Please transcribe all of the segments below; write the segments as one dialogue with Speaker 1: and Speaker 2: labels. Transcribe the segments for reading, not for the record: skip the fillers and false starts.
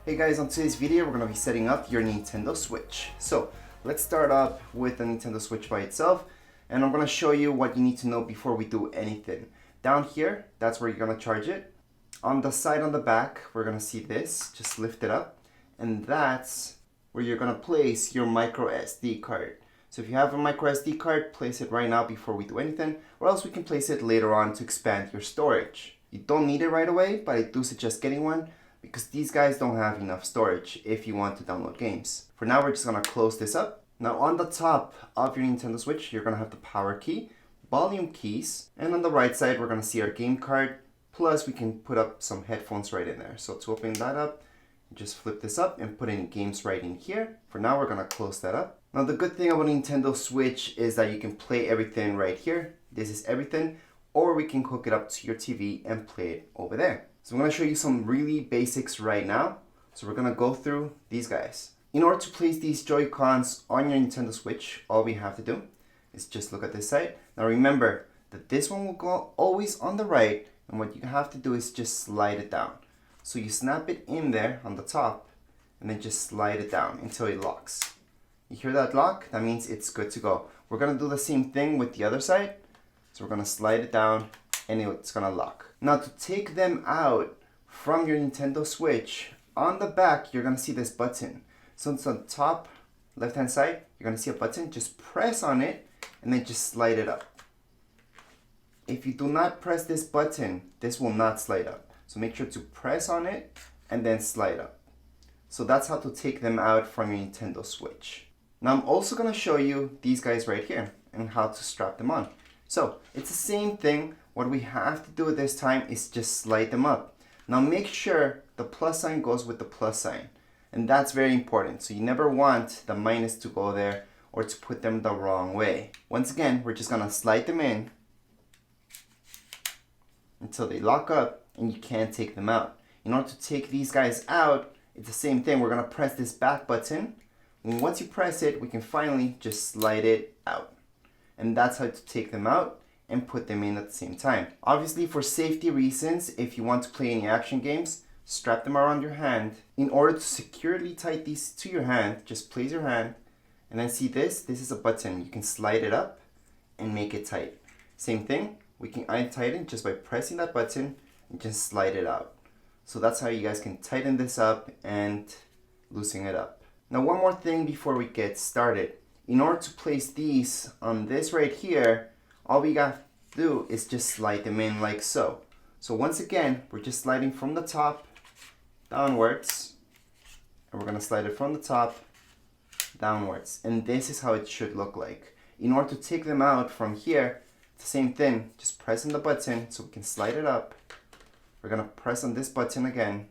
Speaker 1: Hey guys, on today's video we're going to be setting up your Nintendo Switch. So let's start up with the Nintendo Switch by itself, and I'm going to show you what you need to know before we do anything. Down here, that's where you're going to charge it. On the side on the back, we're going to see this, just lift it up, and that's where you're going to place your micro SD card. So if you have a micro SD card, place it right now before we do anything, or else we can place it later on to expand your storage. You don't need it right away, but I do suggest getting one, because these guys don't have enough storage if you want to download games. For now, we're just gonna close this up. Now on the top of your Nintendo Switch, you're gonna have the power key, volume keys, and on the right side, we're gonna see our game card, plus we can put up some headphones right in there. So to open that up, just flip this up and put in games right in here. For now, we're gonna close that up. Now the good thing about Nintendo Switch is that you can play everything right here. This is everything, or we can hook it up to your TV and play it over there. So I'm going to show you some really basics right now. So we're going to go through these guys. In order to place these Joy-Cons on your Nintendo Switch, all we have to do is just look at this side. Now remember that this one will go always on the right, and what you have to do is just slide it down. So you snap it in there on the top and then just slide it down until it locks. You hear that lock? That means it's good to go. We're going to do the same thing with the other side. So we're going to slide it down and it's going to lock. Now to take them out from your Nintendo Switch, on the back you're going to see this button. So it's on the top left hand side, you're going to see a button. Just press on it and then just slide it up. If you do not press this button, this will not slide up. So make sure to press on it and then slide up. So that's how to take them out from your Nintendo Switch. Now I'm also going to show you these guys right here and how to strap them on. So it's the same thing. What we have to do this time is just slide them up. Now make sure the plus sign goes with the plus sign. And that's very important. So you never want the minus to go there or to put them the wrong way. Once again, we're just gonna slide them in until they lock up and you can't take them out. In order to take these guys out, it's the same thing. We're gonna press this back button. And once you press it, we can finally just slide it out. And that's how to take them out and put them in at the same time. Obviously, for safety reasons, if you want to play any action games, strap them around your hand. In order to securely tie these to your hand, just place your hand and then see this. This is a button. You can slide it up and make it tight. Same thing, we can untighten just by pressing that button and just slide it out. So that's how you guys can tighten this up and loosen it up. Now one more thing before we get started. In order to place these on this right here, all we got to do is just slide them in like so. So once again, we're just sliding from the top downwards, and we're going to slide it from the top downwards. And this is how it should look like. In order to take them out from here, it's the same thing. Just press on the button so we can slide it up. We're going to press on this button again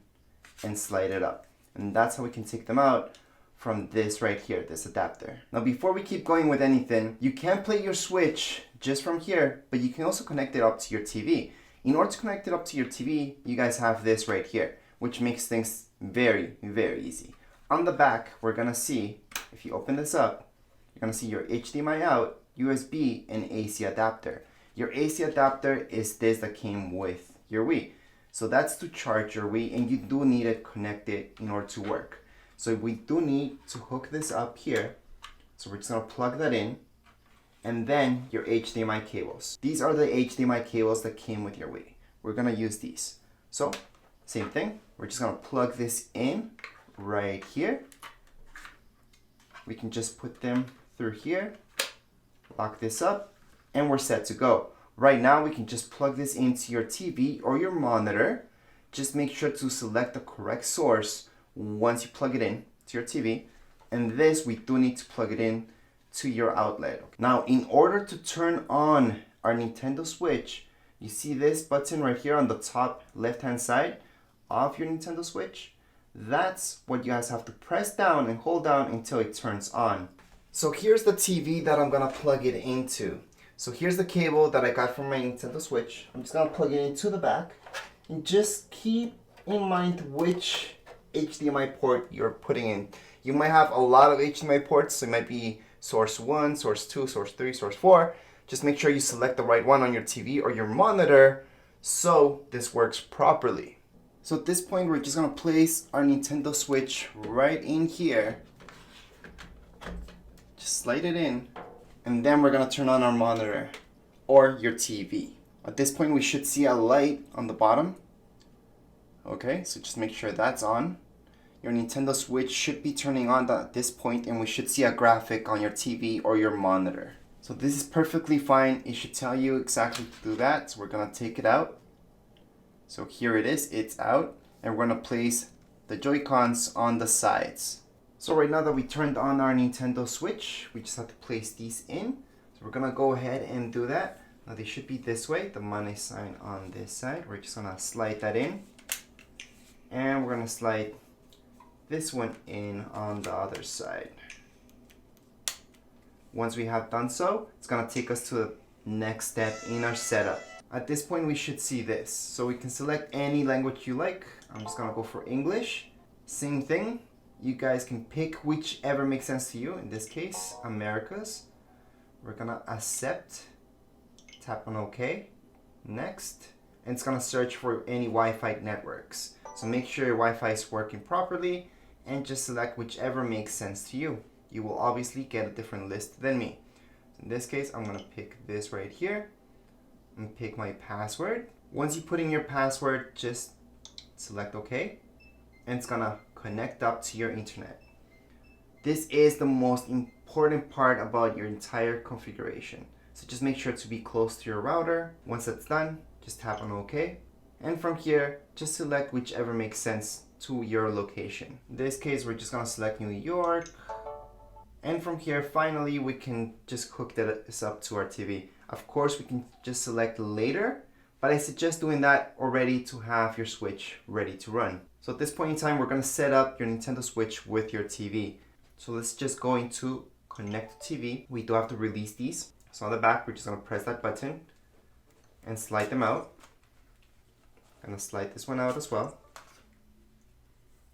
Speaker 1: and slide it up. And that's how we can take them out from this right here, this adapter. Now before we keep going with anything, you can play your Switch just from here, but you can also connect it up to your TV. In order to connect it up to your TV, you guys have this right here, which makes things very, very easy. On the back, we're gonna see, if you open this up, you're gonna see your HDMI out, USB, and AC adapter. Your AC adapter is this that came with your Wii. So that's to charge your Wii, and you do need it connected in order to work. So we do need to hook this up here. So we're just gonna plug that in, and then your HDMI cables. These are the HDMI cables that came with your Wii. We're gonna use these. So same thing, we're just gonna plug this in right here. We can just put them through here, lock this up, and we're set to go. Right now we can just plug this into your TV or your monitor. Just make sure to select the correct source once you plug it in to your TV, and this we do need to plug it in to your outlet. Now in order to turn on our Nintendo Switch, you see this button right here on the top left hand side of your Nintendo Switch. That's what you guys have to press down and hold down until it turns on. So here's the TV that I'm gonna plug it into. So here's the cable that I got from my Nintendo Switch. I'm just gonna plug it into the back, and just keep in mind which HDMI port you're putting in. You might have a lot of HDMI ports, so it might be source 1, source 2, source 3, source 4. Just make sure you select the right one on your TV or your monitor so this works properly. So at this point, we're just gonna place our Nintendo Switch right in here. Just slide it in, and then we're gonna turn on our monitor or your TV. At this point, we should see a light on the bottom. Okay, so just make sure that's on. Your Nintendo Switch should be turning on at this point, and we should see a graphic on your TV or your monitor. So this is perfectly fine. It should tell you exactly to do that. So we're gonna take it out. So here it is, it's out. And we're gonna place the Joy-Cons on the sides. So right now that we turned on our Nintendo Switch, we just have to place these in. So we're gonna go ahead and do that. Now they should be this way, the money sign on this side. We're just gonna slide that in. And we're gonna slide this one in on the other side. Once we have done so, it's gonna take us to the next step in our setup. At this point, we should see this. So we can select any language you like. I'm just gonna go for English. Same thing. You guys can pick whichever makes sense to you. In this case, Americas. We're gonna accept. Tap on OK. Next. And it's gonna search for any Wi-Fi networks. So make sure your Wi-Fi is working properly and just select whichever makes sense to you. You will obviously get a different list than me. In this case, I'm gonna pick this right here and pick my password. Once you put in your password, just select OK, and it's gonna connect up to your internet. This is the most important part about your entire configuration. So just make sure to be close to your router. Once that's done, just tap on OK. And from here, just select whichever makes sense to your location. In this case, we're just gonna select New York. And from here, finally, we can just hook this up to our TV. Of course, we can just select later, but I suggest doing that already to have your Switch ready to run. So at this point in time, we're gonna set up your Nintendo Switch with your TV. So let's just go into connect to TV. We do have to release these. So on the back, we're just gonna press that button and slide them out. Gonna slide this one out as well.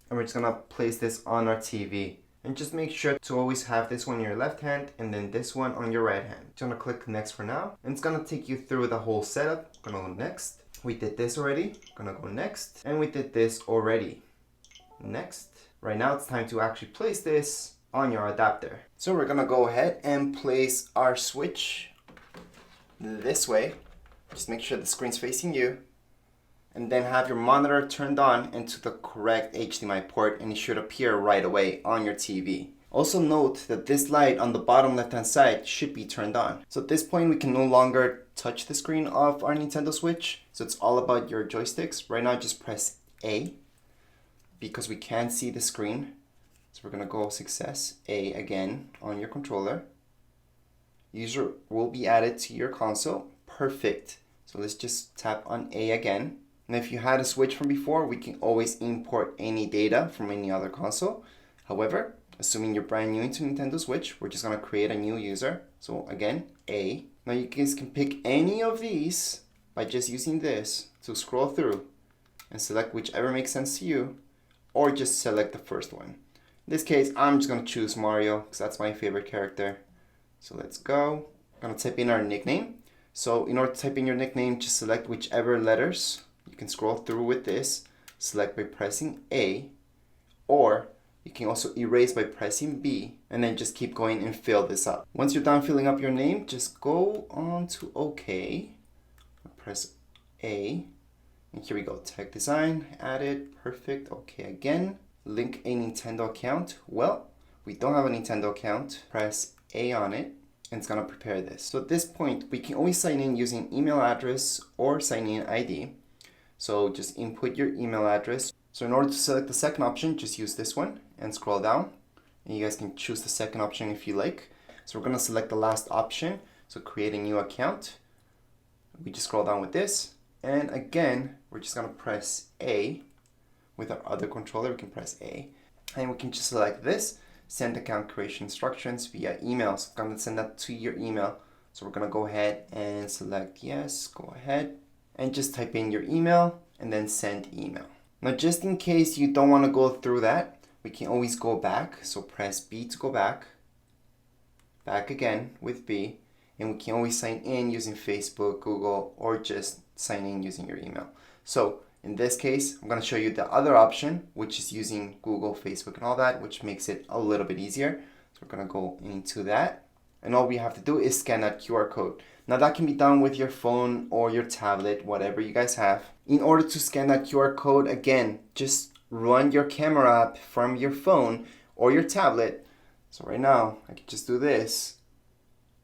Speaker 1: And we're just gonna place this on our TV. And just make sure to always have this one in your left hand and then this one on your right hand. Just gonna click next for now. And it's gonna take you through the whole setup. Gonna go next. We did this already. Gonna go next. And we did this already. Next. Right now it's time to actually place this on your adapter. So we're gonna go ahead and place our Switch this way. Just make sure the screen's facing you. And then have your monitor turned on into the correct HDMI port, and it should appear right away on your TV. Also note that this light on the bottom left hand side should be turned on. So at this point we can no longer touch the screen of our Nintendo Switch. So it's all about your joysticks. Right now just press A because we can't see the screen. So we're gonna go success, A again on your controller. User will be added to your console. Perfect. So let's just tap on A again. And if you had a Switch from before, we can always import any data from any other console. However, assuming you're brand new into Nintendo Switch, we're just gonna create a new user. So again, A. Now you guys can pick any of these by just using this to scroll through and select whichever makes sense to you, or just select the first one. In this case, I'm just gonna choose Mario because that's my favorite character. So let's go. I'm gonna type in our nickname. So in order to type in your nickname, just select whichever letters. You can scroll through with this, select by pressing A, or you can also erase by pressing B, and then just keep going and fill this up. Once you're done filling up your name, just go on to OK, press A, and here we go, tag design, added, perfect, OK again. Link a Nintendo account. Well, we don't have a Nintendo account, press A on it, and it's gonna prepare this. So at this point, we can always sign in using email address or sign in ID. So just input your email address. So in order to select the second option, just use this one and scroll down. And you guys can choose the second option if you like. So we're gonna select the last option. So create a new account. We just scroll down with this. And again, we're just gonna press A. With our other controller, we can press A. And we can just select this, send account creation instructions via email. So I'm gonna send that to your email. So we're gonna go ahead and select yes, go ahead. And just type in your email and then send email. Now just in case you don't want to go through that, we can always go back. So press B to go back, back again with B, and we can always sign in using Facebook, Google, or just sign in using your email. So In this case, I'm going to show you the other option, which is using Google, Facebook, and all that, which makes it a little bit easier. So we're going to go into that. And all we have to do is scan that QR code. Now that can be done with your phone or your tablet, whatever you guys have. In order to scan that QR code, again, just run your camera app from your phone or your tablet. So right now, I can just do this.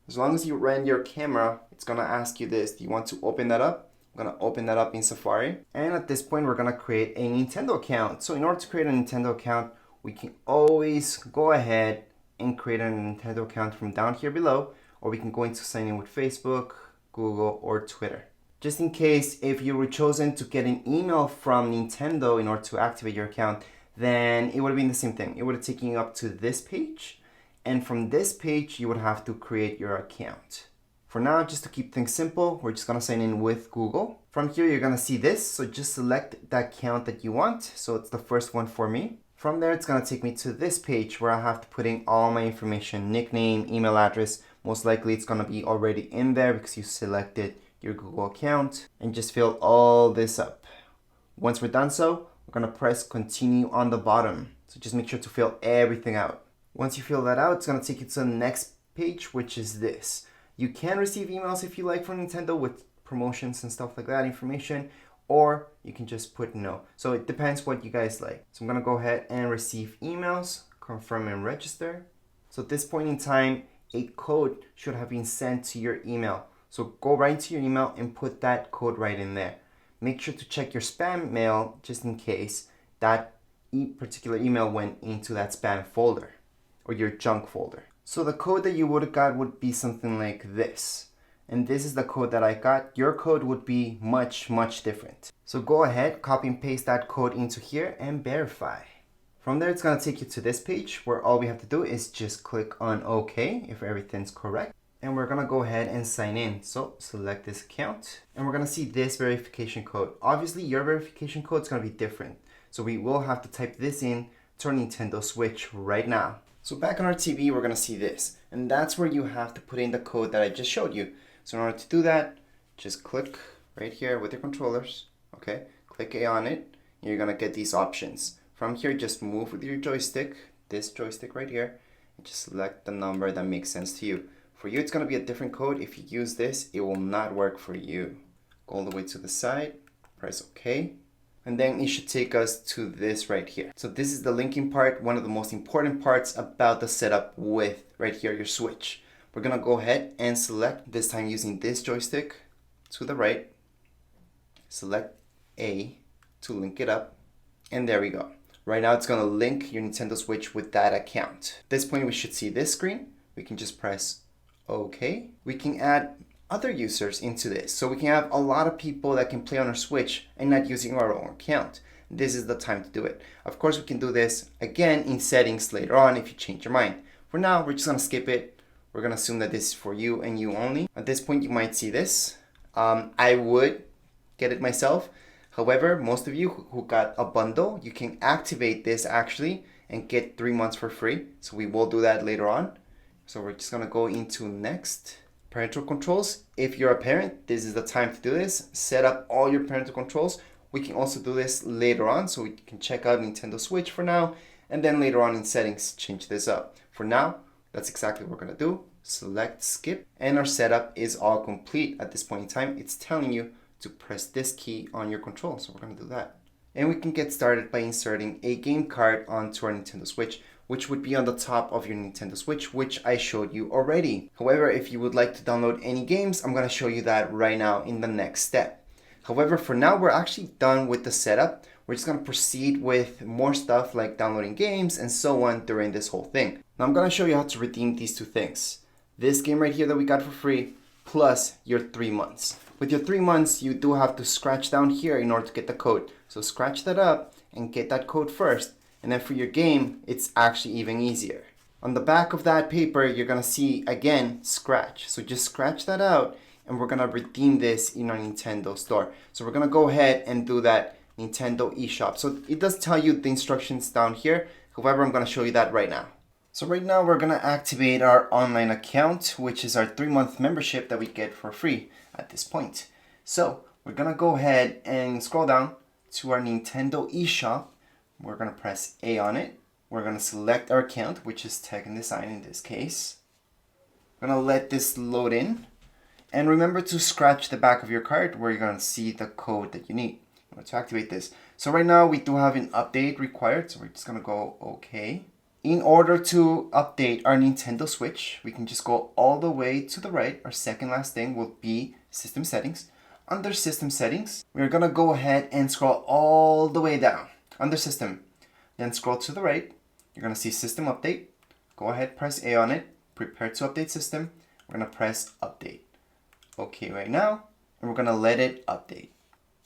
Speaker 1: As long as you run your camera, it's going to ask you this. Do you want to open that up? I'm going to open that up in Safari. And at this point, we're going to create a Nintendo account. So in order to create a Nintendo account, we can always go ahead and create a Nintendo account from down here below, or we can go into sign in with Facebook, Google, or Twitter. Just in case, if you were chosen to get an email from Nintendo in order to activate your account, then it would have been the same thing. It would have taken you up to this page, and from this page, you would have to create your account. For now, just to keep things simple, we're just gonna sign in with Google. From here, you're gonna see this, so just select the account that you want. So it's the first one for me. From there, it's gonna take me to this page where I have to put in all my information, nickname, email address. Most likely it's gonna be already in there because you selected your Google account, and just fill all this up. Once we're done so, we're gonna press continue on the bottom. So just make sure to fill everything out. Once you fill that out, it's gonna take you to the next page, which is this. You can receive emails if you like from Nintendo with promotions and stuff like that, information, or you can just put no. So it depends what you guys like. So I'm gonna go ahead and receive emails, confirm and register. So at this point in time, a code should have been sent to your email. So go right into your email and put that code right in there. Make sure to check your spam mail just in case that particular email went into that spam folder or your junk folder. So the code that you would have got would be something like this. And this is the code that I got. Your code would be much, much different. So go ahead, copy and paste that code into here and verify. From there, it's gonna take you to this page where all we have to do is just click on OK if everything's correct. And we're gonna go ahead and sign in. So select this account and we're gonna see this verification code. Obviously, your verification code is gonna be different. So we will have to type this in to our Nintendo Switch right now. So back on our TV, we're gonna see this, and that's where you have to put in the code that I just showed you. So in order to do that, just click right here with your controllers, okay? Click A on it, and you're gonna get these options. From here, just move with your joystick, this joystick right here, and just select the number that makes sense to you. For you, it's gonna be a different code. If you use this, it will not work for you. Go all the way to the side, press OK. And then it should take us to this right here. So this is the linking part, one of the most important parts about the setup with right here, your Switch. We're gonna go ahead and select, this time using this joystick to the right, select A to link it up, and there we go. Right now it's gonna link your Nintendo Switch with that account. At this point we should see this screen. We can just press OK. We can add other users into this. So we can have a lot of people that can play on our Switch and not using our own account. This is the time to do it. Of course, we can do this again in settings later on if you change your mind. For now, we're just gonna skip it. We're gonna assume that this is for you and you only. At this point, you might see this. I would get it myself. However, most of you who got a bundle, you can activate this actually and get 3 months for free. So we will do that later on. So we're just gonna go into next. Parental controls. If you're a parent, this is the time to do this. Set up all your parental controls. We can also do this later on, so we can check out Nintendo Switch for now, and then later on in settings, change this up. For now, that's exactly what we're gonna do. Select skip, and our setup is all complete at this point in time. It's telling you to press this key on your control, so we're gonna do that. And we can get started by inserting a game card onto our Nintendo Switch, which would be on the top of your Nintendo Switch, which I showed you already. However, if you would like to download any games, I'm gonna show you that right now in the next step. However, for now, we're actually done with the setup. We're just gonna proceed with more stuff like downloading games and so on during this whole thing. Now I'm gonna show you how to redeem these two things. This game right here that we got for free, plus your 3 months. With your 3 months, you do have to scratch down here in order to get the code. So scratch that up and get that code first. And then for your game, it's actually even easier. On the back of that paper, you're gonna see, again, scratch. So just scratch that out and we're gonna redeem this in our Nintendo store. So we're gonna go ahead and do that Nintendo eShop. So it does tell you the instructions down here. However, I'm gonna show you that right now. So right now we're gonna activate our online account, which is our 3-month membership that we get for free at this point. So we're gonna go ahead and scroll down to our Nintendo eShop. We're going to press A on it. We're going to select our account, which is Tech and Design in this case. We're going to let this load in. And remember to scratch the back of your card where you're going to see the code that you need to activate this. So right now we do have an update required, so we're just going to go OK. In order to update our Nintendo Switch, we can just go all the way to the right. Our second last thing will be System Settings. Under System Settings, we're going to go ahead and scroll all the way down. Under System, then scroll to the right. You're going to see System Update. Go ahead, press A on it. Prepare to update system. We're going to press Update. OK right now, and we're going to let it update.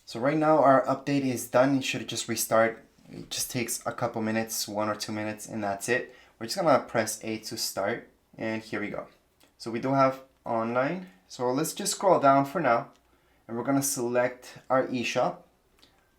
Speaker 1: So right now our update is done. It should just restart. It just takes a couple minutes, 1 or 2 minutes, and that's it. We're just going to press A to start, and here we go. So we do have online. So let's just scroll down for now, and we're going to select our eShop.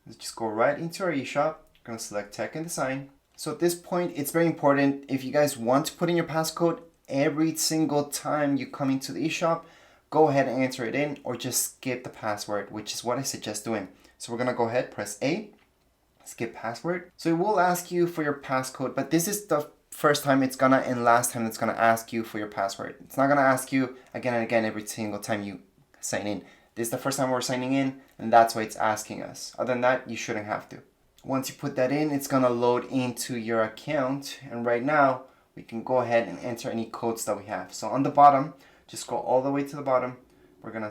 Speaker 1: Let's just go right into our eShop. We're going to select Tech and Design. So at this point, it's very important, if you guys want to put in your passcode every single time you come into the eShop, go ahead and enter it in, or just skip the password, which is what I suggest doing. So we're going to go ahead, press A, skip password. So it will ask you for your passcode, but this is the first time it's gonna and last time it's gonna ask you for your password. It's not gonna ask you again and again every single time you sign in. This is the first time we're signing in, and that's why it's asking us. Other than that, you shouldn't have to. Once you put that in, it's gonna load into your account, and right now we can go ahead and enter any codes that we have. So on the bottom, just scroll all the way to the bottom. We're gonna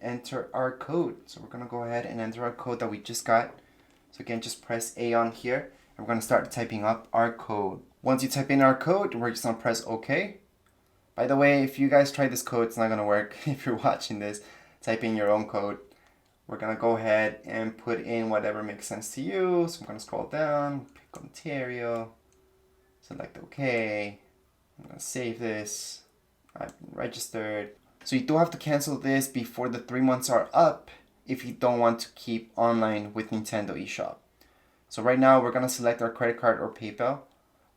Speaker 1: enter our code. So we're gonna go ahead and enter our code that we just got. So again, just press A on here, and we're gonna start typing up our code. Once you type in our code, we're just gonna press OK. By the way, if you guys try this code, it's not gonna work. If you're watching this, type in your own code. We're gonna go ahead and put in whatever makes sense to you. So I'm gonna scroll down, pick Ontario, select OK. I'm gonna save this. I've been registered. So you do have to cancel this before the 3 months are up if you don't want to keep online with Nintendo eShop. So right now we're gonna select our credit card or PayPal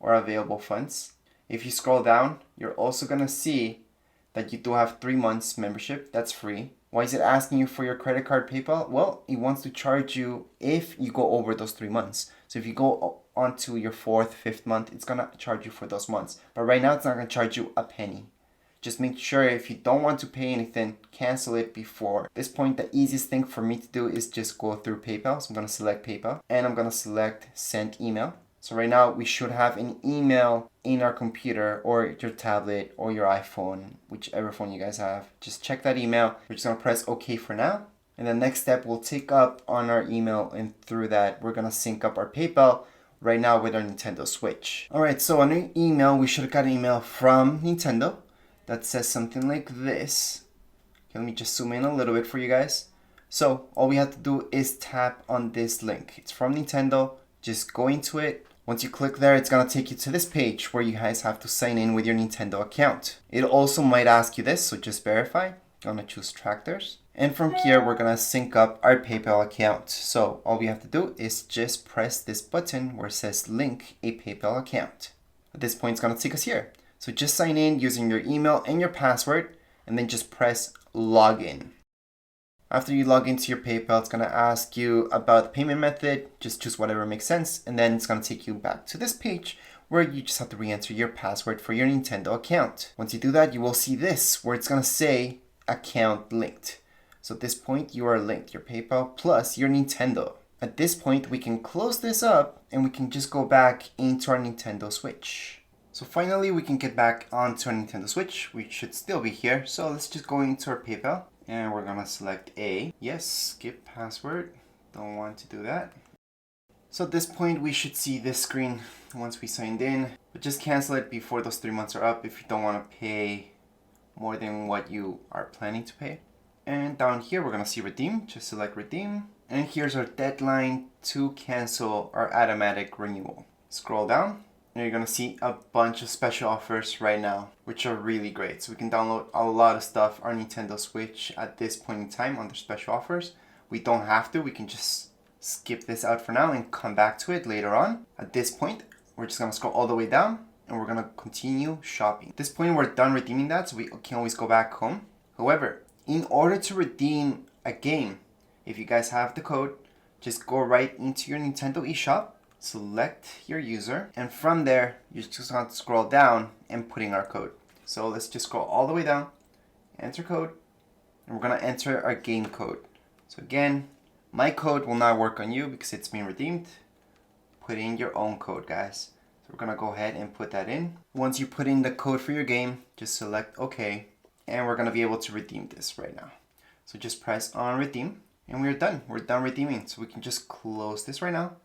Speaker 1: or available funds. If you scroll down, you're also gonna see that you do have 3 months membership. That's free. Why is it asking you for your credit card, PayPal? Well, it wants to charge you if you go over those 3 months. So if you go on to your 4th, 5th month, it's gonna charge you for those months. But right now it's not gonna charge you a penny. Just make sure if you don't want to pay anything, cancel it before. At this point, the easiest thing for me to do is just go through PayPal. So I'm gonna select PayPal, and I'm gonna select send email. So right now we should have an email in our computer or your tablet or your iPhone, whichever phone you guys have. Just check that email. We're just gonna press OK for now. And the next step we'll take up on our email, and through that we're gonna sync up our PayPal right now with our Nintendo Switch. Alright, so on our email, we should have got an email from Nintendo that says something like this. Okay, let me just zoom in a little bit for you guys. So all we have to do is tap on this link. It's from Nintendo. Just go into it. Once you click there, it's gonna take you to this page where you guys have to sign in with your Nintendo account. It also might ask you this, so just verify. I'm gonna choose Tractors. And from here, we're gonna sync up our PayPal account. So all we have to do is just press this button where it says link a PayPal account. At this point, it's gonna take us here. So just sign in using your email and your password, and then just press login. After you log into your PayPal, it's gonna ask you about the payment method. Just choose whatever makes sense, and then it's gonna take you back to this page where you just have to re-enter your password for your Nintendo account. Once you do that, you will see this where it's gonna say account linked. So at this point, you are linked, your PayPal plus your Nintendo. At this point, we can close this up and we can just go back into our Nintendo Switch. So finally, we can get back onto our Nintendo Switch. We should still be here. So let's just go into our PayPal, and we're gonna select A. Yes, skip password. Don't want to do that. So at this point, we should see this screen once we signed in. But just cancel it before those 3 months are up if you don't want to pay more than what you are planning to pay. And down here, we're gonna see redeem. Just select redeem. And here's our deadline to cancel our automatic renewal. Scroll down. And you're gonna see a bunch of special offers right now, which are really great. So we can download a lot of stuff on Nintendo Switch at this point in time under special offers. We don't have to, we can just skip this out for now and come back to it later on. At this point, we're just gonna scroll all the way down and we're gonna continue shopping. At this point, we're done redeeming that, so we can always go back home. However, in order to redeem a game, if you guys have the code, just go right into your Nintendo eShop, select your user, and from there, you just want to scroll down and put in our code. So let's just scroll all the way down, enter code, and we're gonna enter our game code. So again, my code will not work on you because it's been redeemed. Put in your own code, guys. So we're gonna go ahead and put that in. Once you put in the code for your game, just select OK, and we're gonna be able to redeem this right now. So just press on redeem, and we're done. We're done redeeming. So we can just close this right now.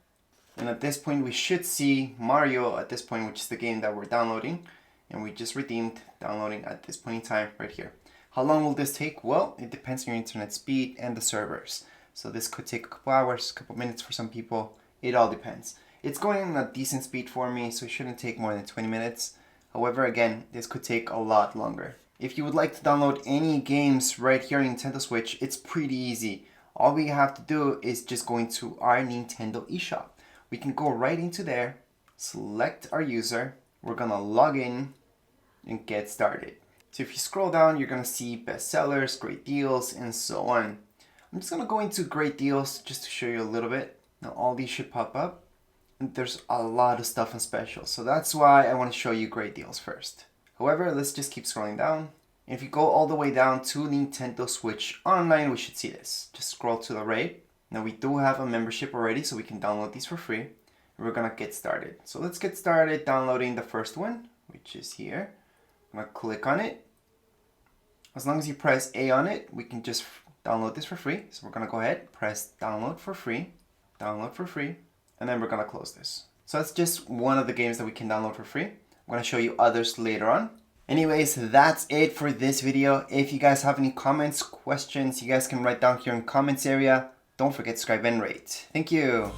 Speaker 1: And at this point, we should see Mario at this point, which is the game that we're downloading. And we just redeemed downloading at this point in time right here. How long will this take? Well, it depends on your internet speed and the servers. So this could take a couple hours, a couple minutes for some people. It all depends. It's going at a decent speed for me, so it shouldn't take more than 20 minutes. However, again, this could take a lot longer. If you would like to download any games right here on Nintendo Switch, it's pretty easy. All we have to do is just go into our Nintendo eShop. We can go right into there, select our user, we're gonna log in and get started. So if you scroll down, you're gonna see bestsellers, great deals, and so on. I'm just gonna go into great deals just to show you a little bit. Now all these should pop up. And there's a lot of stuff on special, so that's why I want to show you great deals first. However, let's just keep scrolling down. And if you go all the way down to Nintendo Switch Online, we should see this. Just scroll to the right. Now we do have a membership already, so we can download these for free. And we're gonna get started. So let's get started downloading the first one, which is here. I'm gonna click on it. As long as you press A on it, we can just download this for free. So we're gonna go ahead, press download for free, and then we're gonna close this. So that's just one of the games that we can download for free. I'm gonna show you others later on. Anyways, that's it for this video. If you guys have any comments, questions, you guys can write down here in the comments area. Don't forget to subscribe and rate. Thank you.